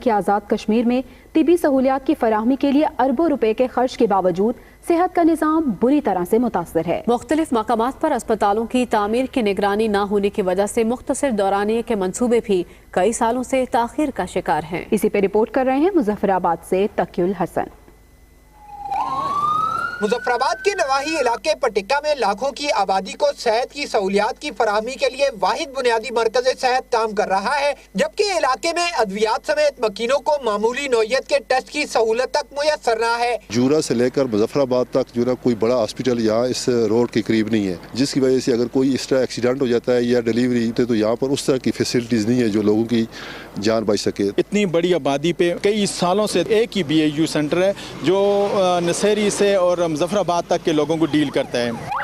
कि आज़ाद कश्मीर में तिबी सहूलियात की फराहमी के लिए अरबों रुपए के खर्च के बावजूद सेहत का निज़ाम बुरी तरह से मुतासर है। मुख्तलिफ मकामात पर अस्पतालों की तामीर की निगरानी न होने की वजह से मुख्तसर दौरानिये के मंसूबे भी कई सालों से ताखीर का शिकार हैं। इसी पे रिपोर्ट कर रहे हैं मुजफ्फराबाद से तकीउल हसन। मुजफ्फराबाद के नवाही इलाके पटिक्का में लाखों की आबादी को सेहत की सहूलियात की फराहमी के लिए वाहिद बुनियादी मरकज सेहत काम कर रहा है, जबकि इलाके में अद्वियात समेत मकीनों को मामूली नौयत के टेस्ट की सहूलत तक मुयसर न है। जूरा से लेकर मुजफ्फराबाद तक जो ना कोई बड़ा हॉस्पिटल यहाँ इस रोड के करीब नहीं है, जिसकी वजह से अगर कोई इस तरह एक्सीडेंट हो जाता है या डिलीवरी तो यहाँ पर उस तरह की फैसिलिटीज नहीं है जो लोगों की जान बच सके। इतनी बड़ी आबादी पे कई सालों से एक ही BAU सेंटर है जो नशहरी से और मुजफ्फराबाद तक के लोगों को डील करता है।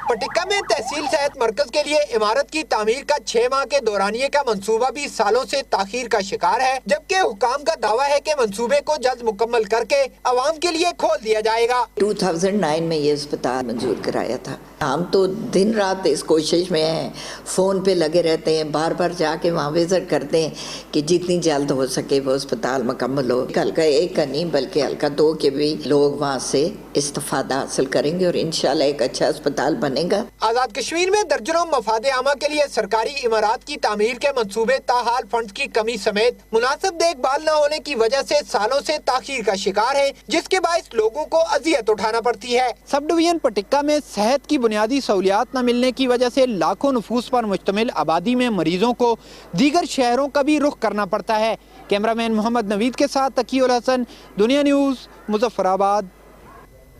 पटिक्का में तहसील सेहत मरकज के लिए इमारत की तामीर का 6 माह के दौरानिये का मंसूबा भी सालों से ताखीर का शिकार है, जबकि हुकाम का दावा है कि मंसूबे को जल्द मुकम्मल करके अवाम के लिए खोल दिया जाएगा। 2009 में ये अस्पताल मंजूर कराया था। हम तो दिन रात इस कोशिश में हैं, फ़ोन पे लगे रहते हैं, बार बार जाके वहाँ विजिट करते हैं कि जितनी जल्द हो सके वो अस्पताल मुकम्मल हो। हल्का 1 का नहीं बल्कि हल्का 2 के भी लोग वहाँ से इस्तिफादा हासिल करेंगे और इंशाल्लाह एक अच्छा अस्पताल बनेगा। आज़ाद कश्मीर में दर्जनों मफादे आमा के लिए सरकारी इमारत की तामीर के मंसूबे ताहाल फंड की कमी समेत मुनासिब देखभाल न होने की वजह से सालों से ताखीर का शिकार है, जिसके बायस लोगों को अजियत उठाना पड़ती है। सब डिवीजन पटिक्का में सेहत की बुनियादी सहूलियात न मिलने की वजह से लाखों नफूस पर मुश्तमिल आबादी में मरीजों को दीगर शहरों का भी रुख करना पड़ता है। कैमरामैन मोहम्मद नवीद के साथ तकीउल हसन, दुनिया न्यूज़, मुजफ्फराबाद।